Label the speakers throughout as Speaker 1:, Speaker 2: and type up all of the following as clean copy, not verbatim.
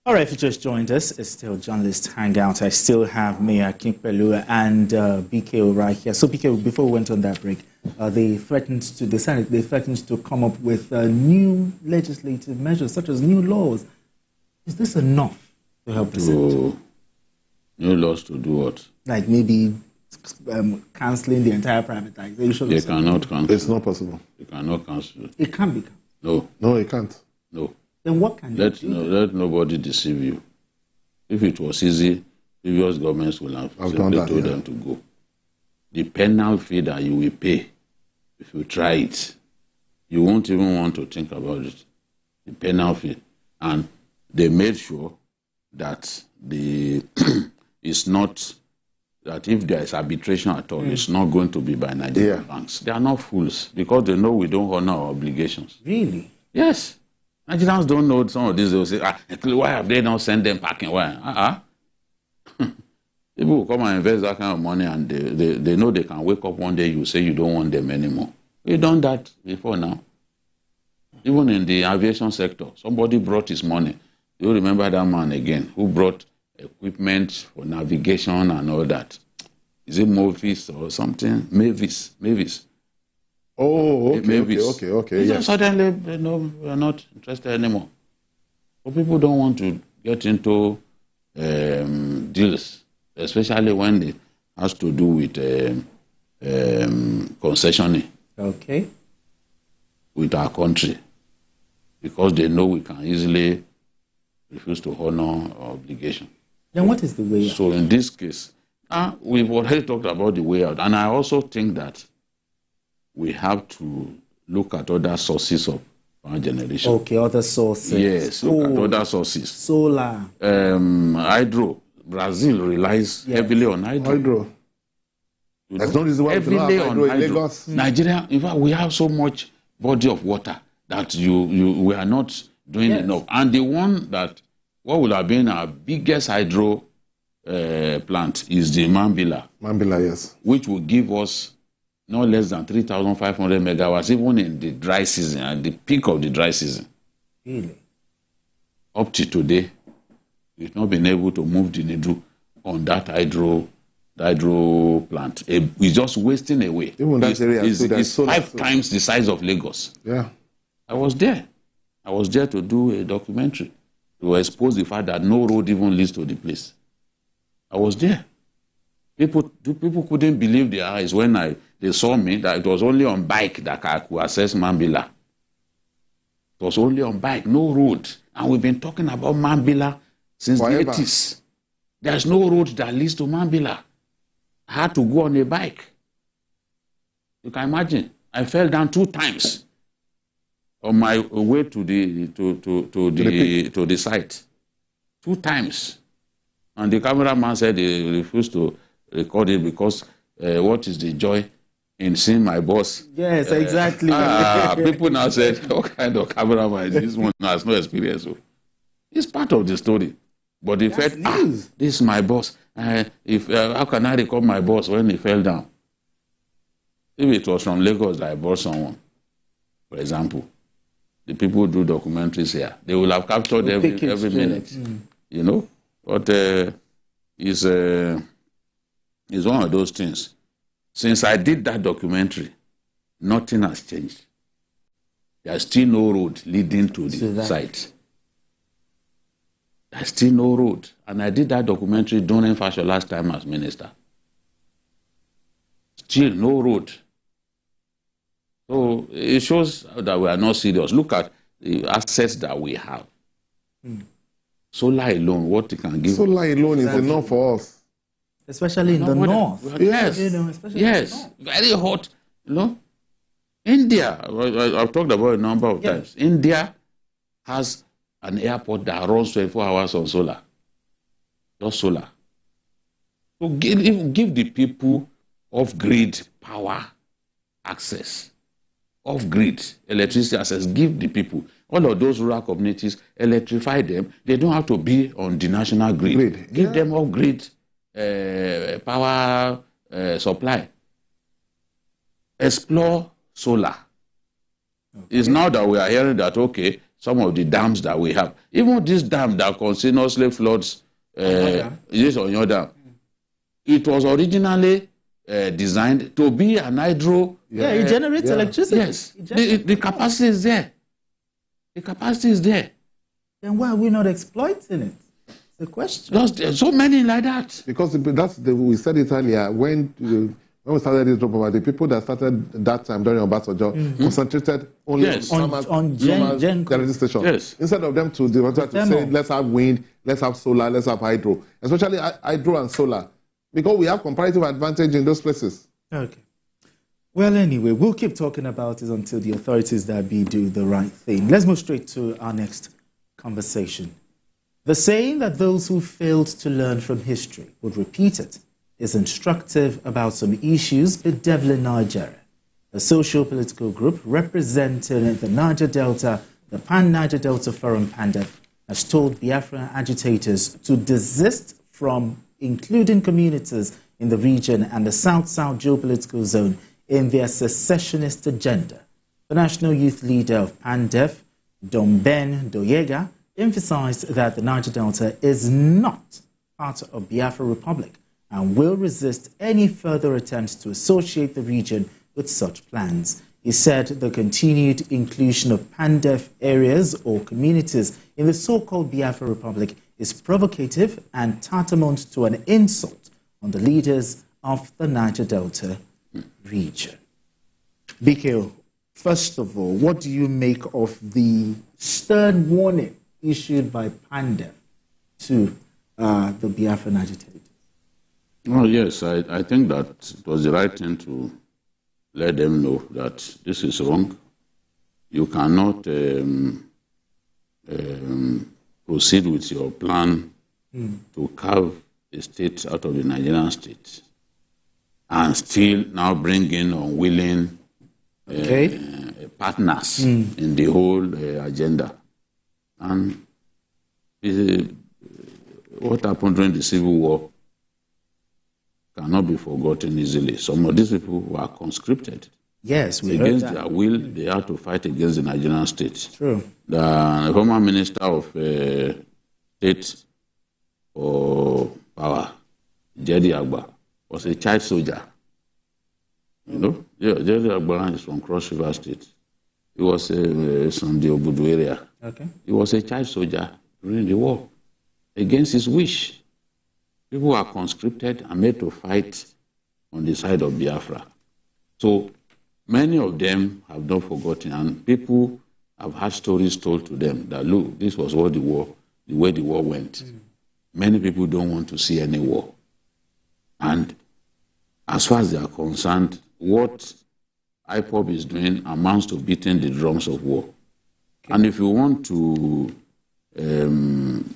Speaker 1: All right, if you just joined us, it's still Journalist Hangout. I still have Mayor Kimpelu and BKO right here. So, BKO, before we went on that break, the Senate threatened to come up with new legislative measures, such as new laws. Is this enough to help the Senate?
Speaker 2: New laws to do what?
Speaker 1: Like maybe cancelling the entire privatization?
Speaker 2: They cannot cancel.
Speaker 3: It's not possible.
Speaker 2: They cannot cancel.
Speaker 1: It can be.
Speaker 2: No.
Speaker 3: No, it can't.
Speaker 2: No.
Speaker 1: Then what can you do?
Speaker 2: Let nobody deceive you. If it was easy, previous governments would have simply told them to go. The penal fee that you will pay if you try it, you won't even want to think about it. The penal fee. And they made sure that it's not, that if there is arbitration at all, it's not going to be by Nigerian banks. They are not fools because they know we don't honor our obligations.
Speaker 1: Really?
Speaker 2: Yes. Nigerians don't know some of this. They'll say, why have they not sent them packing? Why? People will come and invest that kind of money and they know they can wake up one day, you say you don't want them anymore. We've done that before now. Even in the aviation sector, somebody brought his money. You remember that man again who brought equipment for navigation and all that. Is it Movis or something? Mavis.
Speaker 3: Oh, okay.
Speaker 2: Yes. Suddenly, we're not interested anymore. But people don't want to get into deals, especially when it has to do with concessioning.
Speaker 1: Okay.
Speaker 2: With our country, because they know we can easily refuse to honor our obligation.
Speaker 1: Then what is the way out?
Speaker 2: So in this case, we've already talked about the way out, and I also think that we have to look at other sources of power generation.
Speaker 1: Okay, other sources.
Speaker 2: Yes, look at other sources.
Speaker 1: Solar.
Speaker 2: Hydro. Brazil relies heavily on hydro.
Speaker 3: That's not the one
Speaker 2: heavily on hydro.
Speaker 3: Lagos.
Speaker 2: Nigeria, in fact, we have so much body of water that we are not doing enough. And the one that, what would have been our biggest hydro plant is the Mambila.
Speaker 3: Mambila, yes.
Speaker 2: Which will give us no less than 3,500 megawatts, even in the dry season, at the peak of the dry season.
Speaker 1: Really?
Speaker 2: Up to today, we've not been able to move the needle on that hydro plant. It's just wasting away.
Speaker 3: Even that area,
Speaker 2: it's 5 times the size of Lagos.
Speaker 3: Yeah.
Speaker 2: I was there. I was there to do a documentary to expose the fact that no road even leads to the place. I was there. People couldn't believe their eyes when they saw me, that it was only on bike that I could access Mambila. It was only on bike, no road. And we've been talking about Mambila since the 80s. There's no road that leads to Mambila. I had to go on a bike. You can imagine. I fell down 2 times on my way to the site. 2 times. And the cameraman said he refused to record it because what is the joy in seeing my boss?
Speaker 1: Yes, exactly.
Speaker 2: People now said, what kind of cameraman is this one? Has no experience. It's part of the story. But he felt, this is my boss. How can I record my boss when he fell down? If it was from Lagos that I brought someone, for example, the people who do documentaries here, they will have captured every minute, you know. But it's one of those things. Since I did that documentary, nothing has changed. There's still no road leading to the site. There's still no road. And I did that documentary during Fashola's time as minister. Still no road. So it shows that we are not serious. Look at the assets that we have. Solar alone, what it can give.
Speaker 3: Solar alone is enough for us.
Speaker 1: Especially in the north.
Speaker 2: Yes. Yes. Very hot. You know? India, I've talked about it a number of times. India has an airport that runs 24 hours on solar. Just solar. So give the people off-grid power access. Off-grid electricity access. Give the people. All of those rural communities, electrify them. They don't have to be on the national grid. Give them off-grid power supply. Explore solar. It's now that we are hearing that, okay, some of the dams that we have. Even this dam that continuously floods, this on your dam, it was originally designed to be an hydro.
Speaker 1: It generates electricity.
Speaker 2: Yes, the capacity is there. The capacity is there.
Speaker 1: Then why are we not exploiting it? It's the question.
Speaker 2: There's so many like that.
Speaker 3: Because we said it earlier, when we started this drop over, the people that started that time during Obasanjo concentrated only on energy station.
Speaker 2: Yes.
Speaker 3: Instead of them to say, let's have wind, let's have solar, let's have hydro. Especially hydro and solar. Because we have comparative advantage in those places.
Speaker 1: Okay. Well, anyway, we'll keep talking about it until the authorities that be do the right thing. Let's move straight to our next conversation. The saying that those who failed to learn from history would repeat it is instructive about some issues bedeviling Nigeria. A socio-political group representing the Niger Delta, the Pan-Niger Delta Forum PANDEF, has told Biafra agitators to desist from including communities in the region and the South-South geopolitical zone in their secessionist agenda. The national youth leader of PANDEF, Domben Doyega, emphasized that the Niger Delta is not part of Biafra Republic and will resist any further attempts to associate the region with such plans. He said the continued inclusion of PANDEF areas or communities in the so-called Biafra Republic is provocative and tantamount to an insult on the leaders of the Niger Delta region. BKO, first of all, what do you make of the stern warning issued by PANDEF to the Biafran agitators?
Speaker 2: Well, yes, I think that it was the right thing to let them know that this is wrong. You cannot proceed with your plan to carve a state out of the Nigerian state and still now bring in unwilling partners in the whole agenda. And what happened during the Civil War cannot be forgotten easily. Some of these people were conscripted.
Speaker 1: Yes, we heard
Speaker 2: against
Speaker 1: that.
Speaker 2: their will, they had to fight against the Nigerian state.
Speaker 1: True.
Speaker 2: The former minister of state for power, Jedi Agba, was a child soldier. You know, Jedi Agba is from Cross River State. He was from the Obudu area.
Speaker 1: Okay.
Speaker 2: He was a child soldier during the war against his wish. People were conscripted and made to fight on the side of Biafra. So many of them have not forgotten, and people have had stories told to them that, look, this was what the way the war went. Many people don't want to see any war. And as far as they are concerned, what IPOB is doing amounts to beating the drums of war. Okay. And if you want to,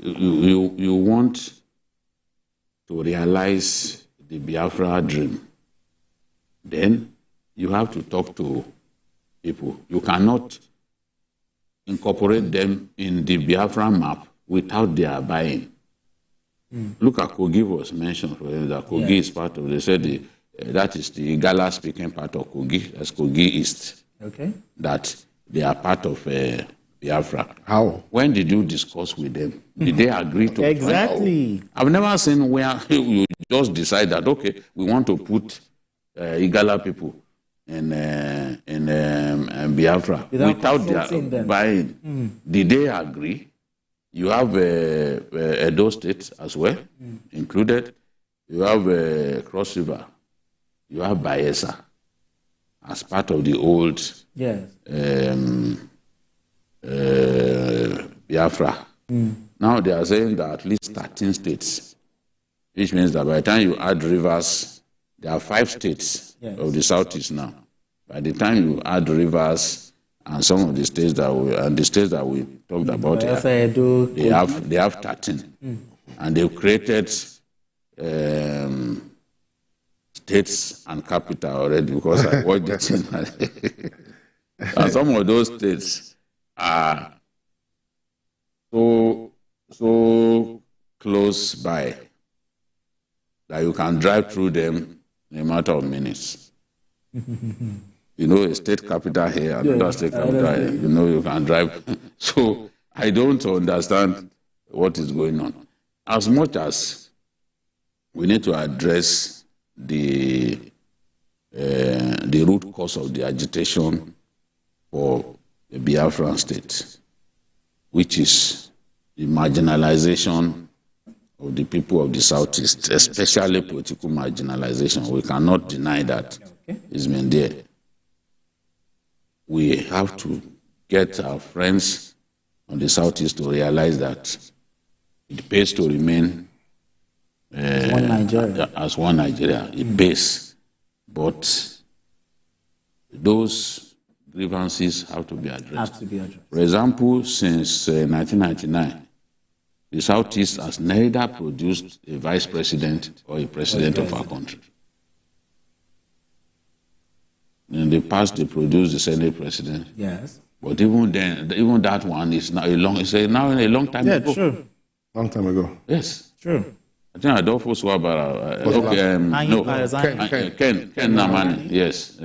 Speaker 2: you want to realize the Biafra dream, then you have to talk to people. You cannot incorporate them in the Biafra map without their buy-in. Look at Kogi was mentioned, for example, that Kogi is part of, they said that is the Gala-speaking part of Kogi, that's Kogi East. Okay. That they are part of Biafra.
Speaker 3: How?
Speaker 2: When did you discuss with them? Did they agree to?
Speaker 1: Exactly.
Speaker 2: I've never seen where you just decide that, okay, we want to put Igala people in Biafra without their buying. Did they agree? You have Edo State as well, included. You have Cross River. You have Bayelsa as part of the old Biafra. Now they are saying that at least 13 states, which means that by the time you add rivers, there are 5 states of the Southeast now. By the time you add rivers and some of the states that we talked about, they have 13, and they've created states and capital already, because I watched it. And some of those states are so close by that you can drive through them in a matter of minutes. You know, a state capital here, another state capital here. You know, you can drive. So I don't understand what is going on. As much as we need to address the root cause of the agitation for the Biafran state, which is the marginalization of the people of the Southeast, especially political marginalization. We cannot deny that it's been there. We have to get our friends on the Southeast to realize that it pays to remain
Speaker 1: as one Nigeria.
Speaker 2: As one Nigeria. It pays. But those grievances have to be addressed. For example, since 1999, the Southeast has neither produced a vice president or a president of our country. In the past, they produced the Senate president.
Speaker 1: Yes.
Speaker 2: But even then, even that one is now a long time ago.
Speaker 3: Yeah, true. Long time ago.
Speaker 2: Yes.
Speaker 1: True.
Speaker 2: I think Adolfo Swabara. Ken Namani. Yes.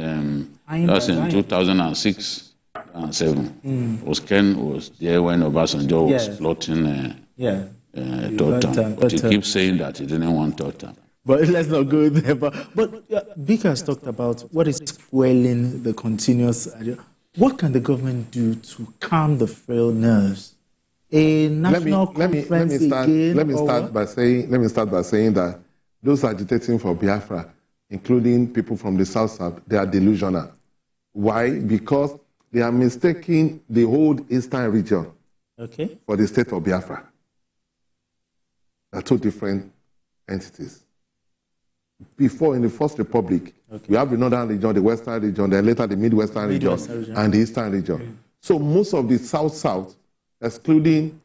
Speaker 2: That's in 2006 and 2007. Was Ken was there when Obasanjo was plotting third term. But he keeps saying that he didn't want third term.
Speaker 1: But let's not go there. But Bika has talked about what is fueling the continuous. What can the government do to calm the frail nerves? A national conference again?
Speaker 3: Let me start by saying that those agitating for Biafra, including people from the South, they are delusional. Why? Because they are mistaking the whole eastern region for the state of Biafra. They are two different entities. Before, in the First Republic, we have the northern region, the western region, then later the midwestern region, and the eastern region. So most of the south, excluding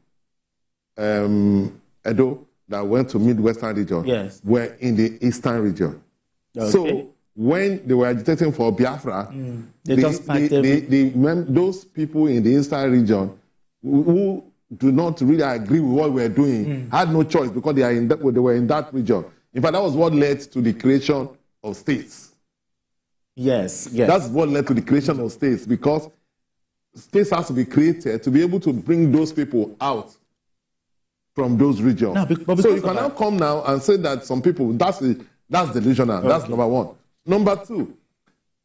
Speaker 3: Edo, that went to midwestern region, were in the eastern region. So when they were agitating for Biafra, those people in the eastern region who do not really agree with what we're doing had no choice because they were in that region. In fact, that was what led to the creation of states.
Speaker 1: Yes.
Speaker 3: That's what led to the creation of states, because states has to be created to be able to bring those people out from those regions. So you can now come now and say that some people, that's delusional. That's number one. Number two,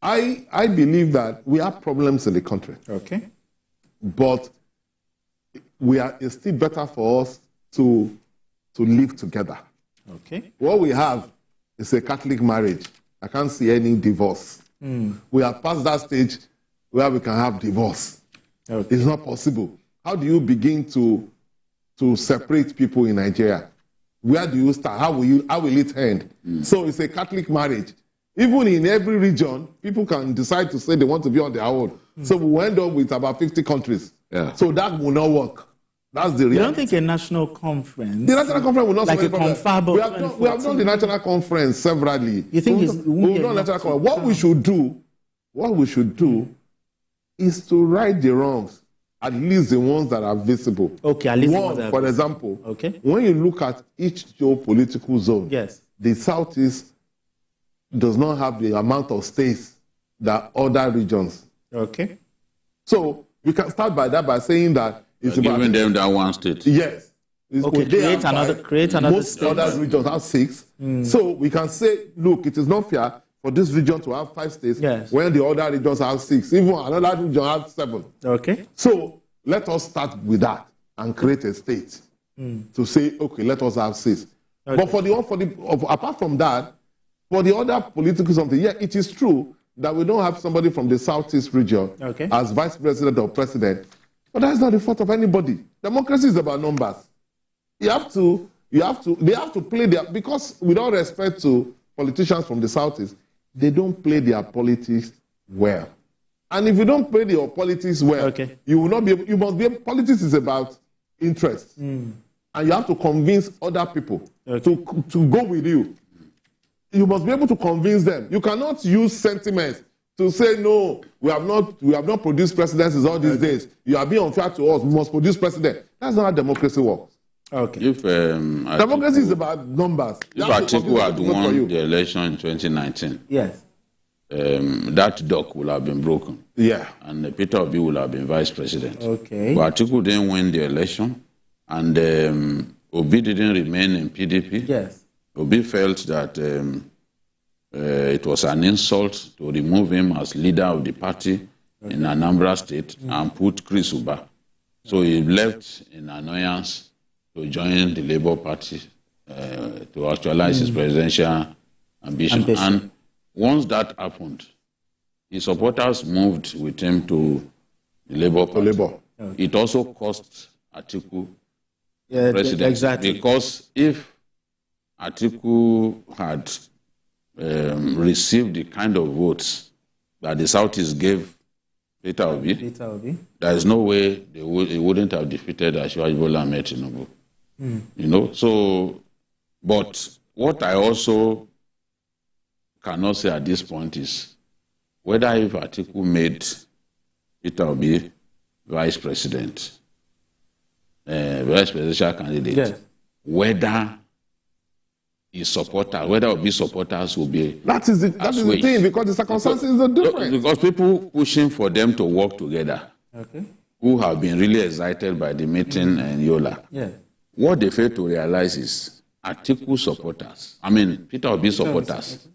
Speaker 3: I believe that we have problems in the country. But it's still better for us to live together. What we have is a Catholic marriage. I can't see any divorce. We have passed that stage where we can have divorce. It's not possible. How do you begin to separate people in Nigeria? Where do you start? How will it end? So it's a Catholic marriage. Even in every region, people can decide to say they want to be on their own. So we end up with about 50 countries. So that will not work. That's the reality.
Speaker 1: You don't think a national conference?
Speaker 3: The national conference will not
Speaker 1: like
Speaker 3: solve
Speaker 1: a confab.
Speaker 3: We have done the national conference severally.
Speaker 1: You think
Speaker 3: we've done national conference? What we should do is to right the wrongs, at least the ones that are visible.
Speaker 1: At least one,
Speaker 3: for example, when you look at each geopolitical zone, the Southeast does not have the amount of states that other regions. So we can start by that by saying that it's about
Speaker 2: giving them that one state.
Speaker 3: Yes.
Speaker 1: Create another
Speaker 3: most
Speaker 1: state.
Speaker 3: Other regions have 6. So we can say, look, it is not fair for this region to have 5 states when the other regions have 6. Even another region has 7. So let us start with that and create a state to say, let us have 6. But apart from that, for the other political something, it is true that we don't have somebody from the Southeast region as vice president or president. But that's not the fault of anybody. Democracy is about numbers. They have to play their, because with all respect to politicians from the Southeast, they don't play their politics well. And if you don't play your politics well, you will not be able, politics is about interest. And you have to convince other people to go with you. You must be able to convince them. You cannot use sentiments to say, no, we have not produced presidents all these days. You are being unfair to us. We must produce president. That's not how democracy works.
Speaker 2: If
Speaker 3: democracy is about numbers.
Speaker 2: If Atiku had won the election in 2019, that duck will have been broken.
Speaker 3: Yeah.
Speaker 2: And Peter Obi will have been vice president.
Speaker 1: Okay.
Speaker 2: But Atiku didn't win the election, and Obi didn't remain in PDP.
Speaker 1: Yes.
Speaker 2: Obi felt that it was an insult to remove him as leader of the party in Anambra State and put Chris Uba. So he left in annoyance to join the Labour Party to actualize his presidential ambition. And once that happened, his supporters moved with him to the Labour Party.
Speaker 3: Okay.
Speaker 2: It also cost Atiku presidency.
Speaker 1: Exactly.
Speaker 2: Because if Atiku had received the kind of votes that the Southeast gave Peter Obi, there is no way he wouldn't have defeated Asiwaju Bola Ahmed Tinubu. You know, so, but what I also cannot say at this point is whether if Atiku made Peter Obi vice president, vice presidential candidate, whether his supporters, whether Obi supporters will be
Speaker 3: that is the thing, because the circumstances are different.
Speaker 2: Because people pushing for them to work together, who have been really excited by the meeting in Yola, what they fail to realize is Atiku supporters, Peter Obi supporters,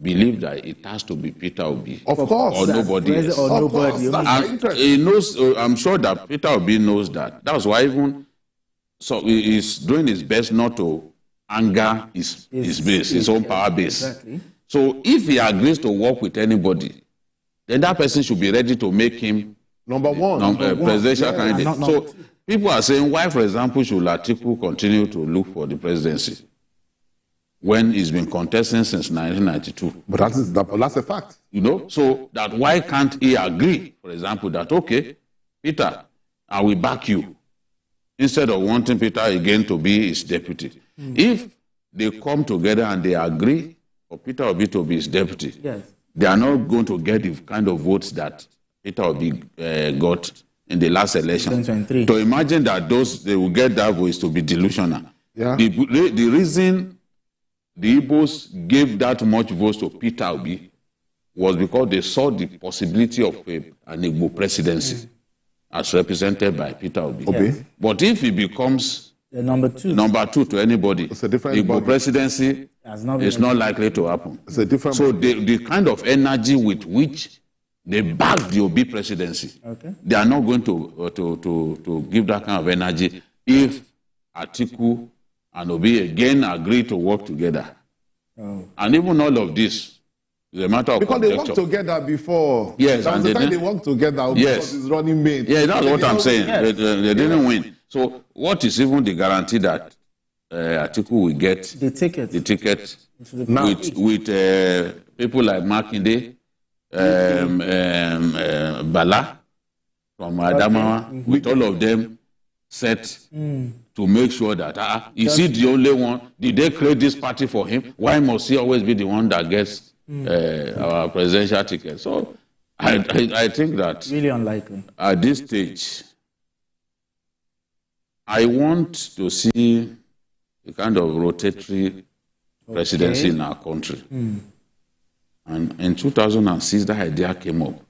Speaker 2: believe that it has to be Peter Obi,
Speaker 3: of course,
Speaker 2: or nobody else.
Speaker 1: Or nobody.
Speaker 2: And he knows. I'm sure that Peter Obi knows that. That's why even so he's doing his best not to anger his base, his own power base.
Speaker 1: Exactly.
Speaker 2: So if he agrees to work with anybody, then that person should be ready to make him
Speaker 3: number one,
Speaker 2: presidential candidate. So people are saying, why, for example, should Atiku continue to look for the presidency when he's been contesting since 1992?
Speaker 3: But that's a fact.
Speaker 2: You know, so that why can't he agree, for example, that, okay, Peter, I will back you, instead of wanting Peter again to be his deputy. If they come together and they agree for Peter Obi to be his deputy, they are not going to get the kind of votes that Peter Obi got in the last election.
Speaker 1: 2023.
Speaker 2: To imagine that they will get that voice to be delusional.
Speaker 3: Yeah.
Speaker 2: The reason the Igbos gave that much votes to Peter Obi was because they saw the possibility of an Igbo presidency as represented by Peter Obi.
Speaker 3: Yes.
Speaker 2: But if he becomes
Speaker 1: the number two
Speaker 2: to anybody,
Speaker 3: it's a different
Speaker 2: Igbo presidency is not likely to happen.
Speaker 3: It's a different
Speaker 2: so the kind of energy with which they back the Obi presidency, they are not going to give that kind of energy if Atiku and Obi again agree to work together. And even all of this is a matter of
Speaker 3: because
Speaker 2: conjecture.
Speaker 3: they worked together before.
Speaker 2: Yes,
Speaker 3: that was the time they worked together. Obi was his running mate.
Speaker 2: Yeah, that's what I'm saying. Yes. They didn't win. So what is even the guarantee that Atiku will get
Speaker 1: the ticket
Speaker 2: with people like Makinde, Bala from Adamawa, with all of them set to make sure that is he the only one? Did they create this party for him? Why must he always be the one that gets our presidential ticket? So I think that
Speaker 1: really unlikely
Speaker 2: at this stage. I want to see a kind of rotatory presidency in our country. And in 2006, that idea came up.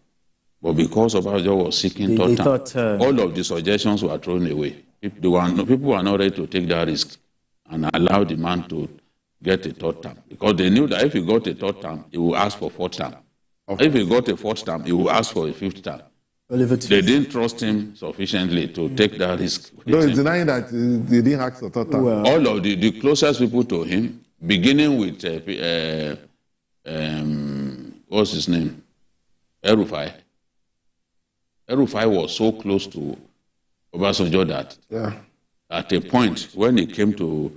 Speaker 2: But because Obasanjo was seeking third term, all of the suggestions were thrown away. People were not ready to take that risk and allow the man to get a third term. Because they knew that if he got a third term, he would ask for fourth term. If he got a fourth term, he would ask for a fifth term. They didn't trust him sufficiently to take that risk.
Speaker 3: No, he's denying that they didn't ask for third term.
Speaker 2: Well, all of the closest people to him, beginning with what's his name? El-Rufai. El-Rufai was so close to Obasanjo that at a point when he came to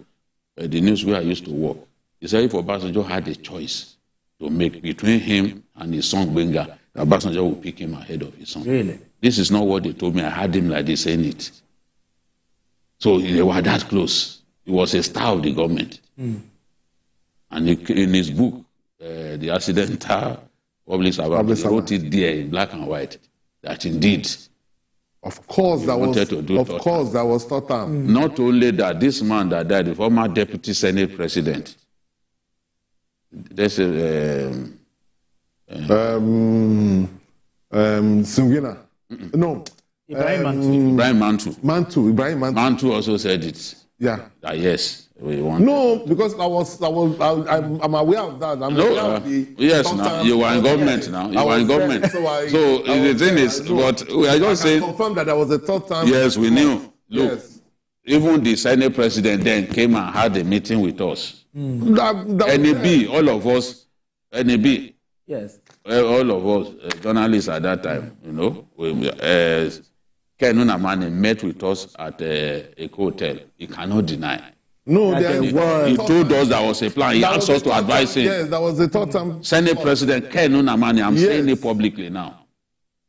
Speaker 2: the news where I used to work, he said if Obasanjo had a choice to make between him and his son Benga, Obasanjo would pick him ahead of his son.
Speaker 1: Really?
Speaker 2: This is not what they told me. I heard him like this saying it. So they were that close. He was a star of the government. And in his book, The Accidental Public Servant, he wrote it there in black and white, that indeed,
Speaker 3: of course, that was third term.
Speaker 2: Not only that, this man that died, the former deputy Senate president, there's
Speaker 3: Sungina. No.
Speaker 2: Ibrahim Mantu.
Speaker 3: Ibrahim Mantu.
Speaker 2: Mantu also said it.
Speaker 3: Yeah.
Speaker 2: Yes. We want
Speaker 3: no, because I'm aware of that. I'm aware of the
Speaker 2: yes, now you were in government now. You were in government. So the thing is, but we are just saying.
Speaker 3: Confirm that there was a third time.
Speaker 2: Yes, we knew. Look, even the Senate president then came and had a meeting with us. NAB, all of us, NAB.
Speaker 1: Yes.
Speaker 2: All of us, journalists at that time, you know, Ken Unamani met with us at a hotel. He cannot deny.
Speaker 3: No,
Speaker 2: he told us there was a plan. He asked us to advise him.
Speaker 3: Yes, that was the third time.
Speaker 2: Senate President Ken Unamani, I'm saying it publicly now.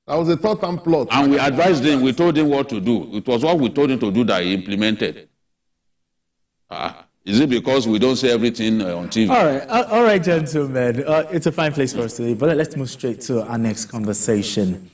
Speaker 3: That was a third time plot.
Speaker 2: And we advised him, we told him what to do. It was what we told him to do that he implemented. Is it because we don't say everything on TV?
Speaker 1: All right, gentlemen. It's a fine place for us today, but let's move straight to our next conversation.